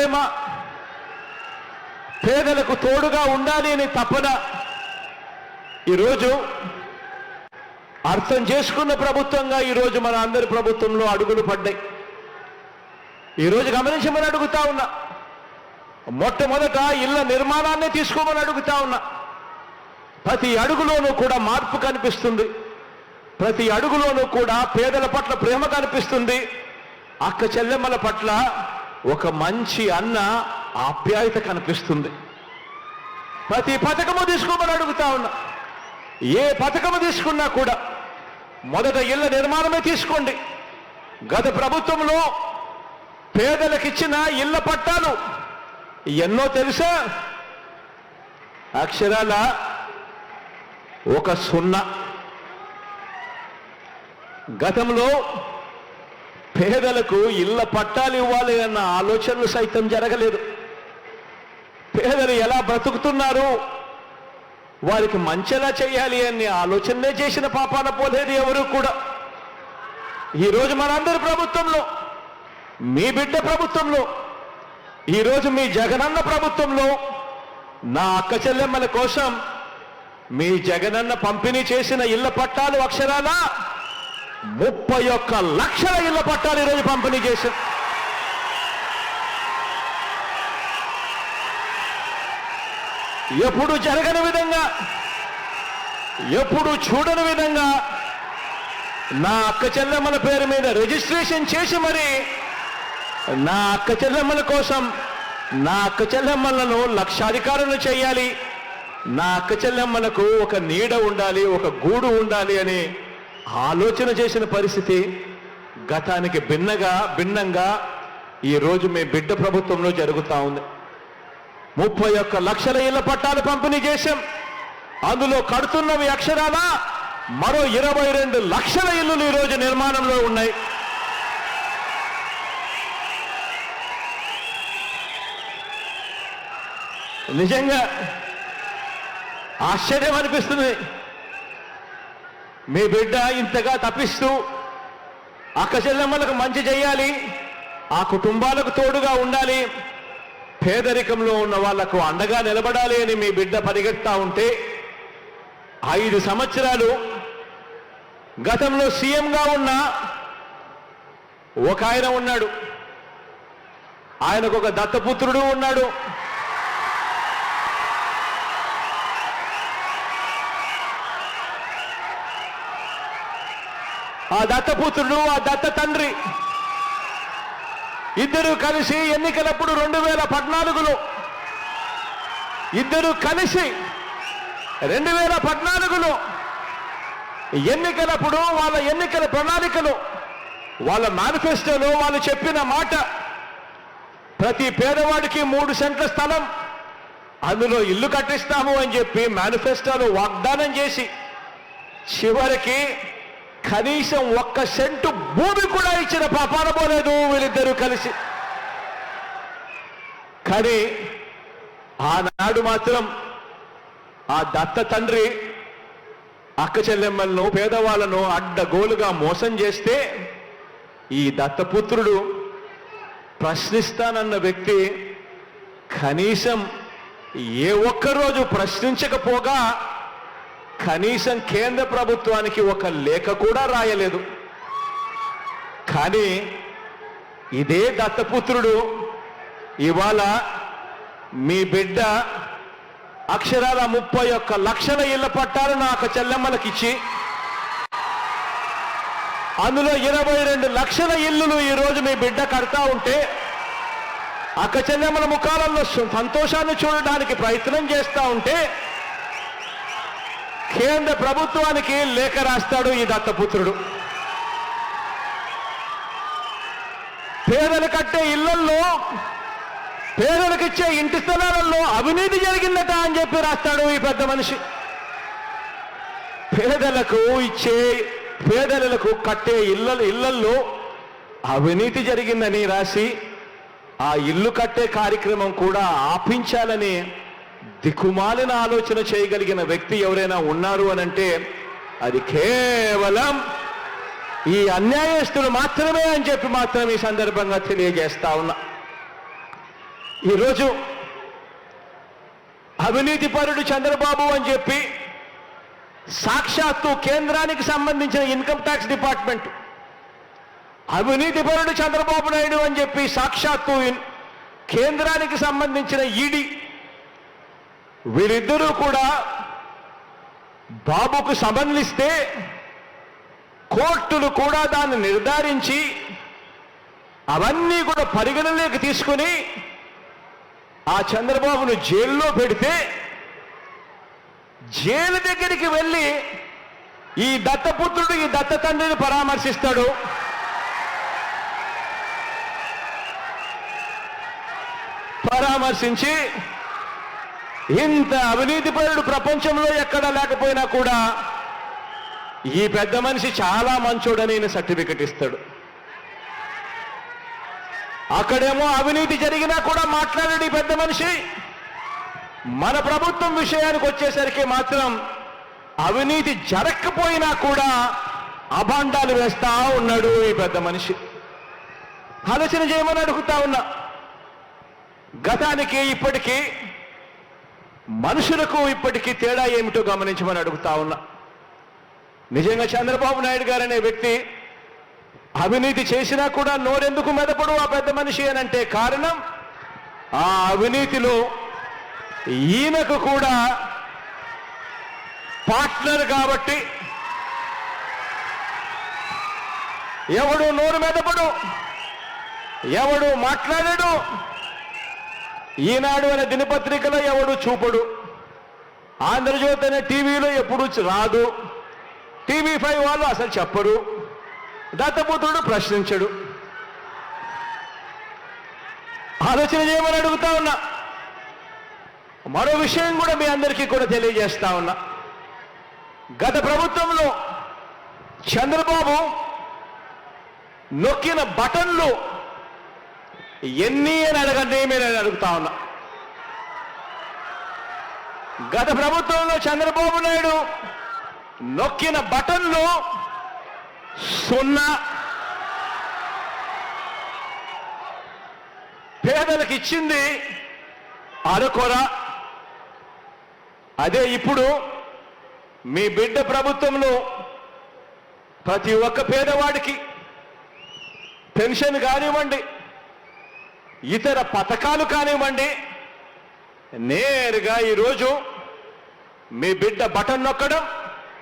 ప్రేమ, పేదలకు తోడుగా ఉండాలి అని తపన ఈరోజు అర్థం చేసుకున్న ప్రభుత్వంగా ఈరోజు మన అందరి ప్రభుత్వంలో అడుగులు పడ్డాయి. ఈరోజు గమనించమని అడుగుతా ఉన్నా. మొట్టమొదట ఇళ్ల నిర్మాణాన్ని తీసుకోమని అడుగుతా ఉన్నా. ప్రతి అడుగులోనూ కూడా మార్పు కనిపిస్తుంది. ప్రతి అడుగులోనూ కూడా పేదల పట్ల ప్రేమ కనిపిస్తుంది. అక్క చెల్లెమ్మల పట్ల ఒక మంచి అన్న ఆప్యాయత కనిపిస్తుంది. ప్రతి పథకము తీసుకోమని అడుగుతా ఉన్నా. ఏ పథకము తీసుకున్నా కూడా మొదట ఇళ్ల నిర్మాణమే తీసుకోండి. గత ప్రభుత్వంలో పేదలకిచ్చిన ఇళ్ల పట్టాలు ఎన్నో తెలుసా? అక్షరాల ఒక 0. గతంలో పేదలకు ఇళ్ల పట్టాలు ఇవ్వాలి అన్న ఆలోచనలు సైతం జరగలేదు. పేదలు ఎలా బ్రతుకుతున్నారు, వారికి మంచెలా చేయాలి అనే ఆలోచనలే చేసిన పాపాన పోలేదు ఎవరు కూడా. ఈరోజు మనందరి ప్రభుత్వంలో, మీ బిడ్డ ప్రభుత్వంలో, ఈరోజు మీ జగనన్న ప్రభుత్వంలో నా అక్క చెల్లెమ్మల కోసం మీ జగనన్న పంపిణీ చేసిన ఇళ్ల పట్టాలు అక్షరాల 31 లక్షల ఇళ్ల పట్టాలు ఈరోజు పంపిణీ చేశాం. ఎప్పుడు జరగని విధంగా, ఎప్పుడు చూడని విధంగా నా అక్క చెల్లెమ్మల పేరు మీద రిజిస్ట్రేషన్ చేసి మరి నా అక్క చెల్లెమ్మల కోసం, నా అక్క చెల్లెమ్మలను లక్షాధికారులు చేయాలి, నా అక్క చెల్లెమ్మలకు ఒక నీడ ఉండాలి, ఒక గూడు ఉండాలి అని ఆలోచన చేసిన పరిస్థితి గతానికి భిన్నంగా ఈరోజు మీ బిడ్డ ప్రభుత్వంలో జరుగుతూ ఉంది. 31 లక్షల ఇళ్ల పట్టాలు పంపిణీ చేశాం. అందులో కడుతున్నవి అక్షరాల మరో 22 లక్షల ఇళ్లు ఈరోజు నిర్మాణంలో ఉన్నాయి. నిజంగా ఆశ్చర్యం అనిపిస్తుంది. మీ బిడ్డ ఇంతగా తప్పిస్తూ అక్క చెల్లెమ్మలకు మంచి చేయాలి, ఆ కుటుంబాలకు తోడుగా ఉండాలి, పేదరికంలో ఉన్న వాళ్లకు అండగా నిలబడాలి అని మీ బిడ్డ పరిగెత్తా ఉంటే 5 సంవత్సరాలు గతంలో సీఎంగా ఉన్న ఒక ఆయన ఉన్నాడు. ఆయనకు ఒక దత్తపుత్రుడు ఉన్నాడు. ఆ దత్తపుత్రుడు, ఆ దత్త తండ్రి ఇద్దరు కలిసి ఎన్నికలప్పుడు 2014లో ఇద్దరు కలిసి 2014లో ఎన్నికలప్పుడు వాళ్ళ ఎన్నికల ప్రణాళికలో, వాళ్ళ మేనిఫెస్టోలో వాళ్ళు చెప్పిన మాట, ప్రతి పేదవాడికి 3 సెంట్ల స్థలం, అందులో ఇల్లు కట్టిస్తాము అని చెప్పి మేనిఫెస్టోలో వాగ్దానం చేసి చివరికి కనీసం 1 సెంటు భూమి కూడా ఇచ్చిన పాపాన పోలేదు వీళ్ళిద్దరూ కలిసి. కానీ ఆనాడు మాత్రం ఆ దత్త తండ్రి అక్క చెల్లెమ్మలను, పేదవాళ్లను అడ్డగోలుగా మోసం చేస్తే ఈ దత్తపుత్రుడు ప్రశ్నిస్తానన్న వ్యక్తి కనీసం ఏ ఒక్కరోజు ప్రశ్నించకపోగా కనీసం కేంద్ర ప్రభుత్వానికి ఒక లేఖ కూడా రాయలేదు. కానీ ఇదే దత్తపుత్రుడు ఇవాళ మీ బిడ్డ అక్షరాల 31 లక్షల ఇళ్ల పట్టాలు నాకు చెల్లెమ్మలకిచ్చి అందులో 22 లక్షల ఇల్లులు ఈరోజు మీ బిడ్డ కడతా ఉంటే అక్క చెల్లెమ్మల ముఖాలలో సంతోషాన్ని చూడడానికి ప్రయత్నం చేస్తూ ఉంటే కేంద్ర ప్రభుత్వానికి లేఖ రాస్తాడు ఈ దత్తపుత్రుడు. పేదలు కట్టే ఇళ్లల్లో, పేదలకిచ్చే ఇంటి స్థలాలలో అవినీతి జరిగిందట అని చెప్పి రాస్తాడు ఈ పెద్ద మనిషి. పేదలకు కట్టే ఇళ్లల్లో అవినీతి జరిగిందని రాసి ఆ ఇల్లు కట్టే కార్యక్రమం కూడా ఆపించాలని దిక్కుమాలిన ఆలోచన చేయగలిగిన వ్యక్తి ఎవరైనా ఉన్నారు అనంటే అది కేవలం ఈ అన్యాయస్తులు మాత్రమే అని చెప్పి మాత్రం ఈ సందర్భంగా తెలియజేస్తా ఉన్నా. ఈరోజు అవినీతిపరుడు చంద్రబాబు అని చెప్పి సాక్షాత్తు కేంద్రానికి సంబంధించిన ఇన్కమ్ ట్యాక్స్ డిపార్ట్మెంట్, అవినీతిపరుడు చంద్రబాబు నాయుడు అని చెప్పి సాక్షాత్తు కేంద్రానికి సంబంధించిన ఈడీ, వీరిద్దరూ కూడా బాబుకు సమన్లిస్తే కోర్టులు కూడా దాన్ని నిర్ధారించి అవన్నీ కూడా పరిగణలోకి తీసుకుని ఆ చంద్రబాబును జైల్లో పెడితే, జైలు దగ్గరికి వెళ్ళి ఈ దత్తపుత్రుడు ఈ దత్త తండ్రిని పరామర్శిస్తాడు. పరామర్శించి ఇంత అవినీతిపరుడు ప్రపంచంలో ఎక్కడా లేకపోయినా కూడా ఈ పెద్ద మనిషి చాలా మంచోడని ఈయన సర్టిఫికెట్ ఇస్తాడు. అక్కడేమో అవినీతి జరిగినా కూడా మాట్లాడాడు ఈ పెద్ద మనిషి. మన ప్రభుత్వం విషయానికి వచ్చేసరికి మాత్రం అవినీతి జరగకపోయినా కూడా అభాండాలు వేస్తా ఉన్నాడు ఈ పెద్ద మనిషి. ఆలోచన చేయమని అడుగుతా ఉన్నా. గతానికి ఇప్పటికీ మనుషులకు ఇప్పటికీ తేడా ఏమిటో గమనించమని అడుగుతా ఉన్నా. నిజంగా చంద్రబాబు నాయుడు గారు అనే వ్యక్తి అవినీతి చేసినా కూడా నోరెందుకు మెదపడు ఆ పెద్ద మనిషి అని అంటే కారణం, ఆ అవినీతిలో ఈయనకు కూడా పార్ట్నర్ కాబట్టి ఎవడు నోరు మెదపడు, ఎవడు మాట్లాడడు, ఈనాడు అనే దినపత్రికలో ఎవడు చూపడు, ఆంధ్రజ్యోతి అనే టీవీలో ఎప్పుడు రాదు, TV5 వాళ్ళు అసలు చెప్పరు, దత్తపుత్రుడు ప్రశ్నించడు. ఆలోచన చేయమని అడుగుతా ఉన్నా. మరో విషయం కూడా మీ అందరికీ కూడా తెలియజేస్తా ఉన్నా. గత ప్రభుత్వంలో చంద్రబాబు నొక్కిన బటన్లు ఎన్ని అని అడగండి నేను అడుగుతా ఉన్నా. గత ప్రభుత్వంలో చంద్రబాబు నాయుడు నొక్కిన బటన్లు 0, పేదలకు ఇచ్చింది అరకొర. అదే ఇప్పుడు మీ బిడ్డ ప్రభుత్వంలో ప్రతి ఒక్క పేదవాడికి పెన్షన్ కానివ్వండి, ఇతర పథకాలు కానివ్వండి, నేరుగా ఈరోజు మీ బిడ్డ బటన్ నొక్కడం,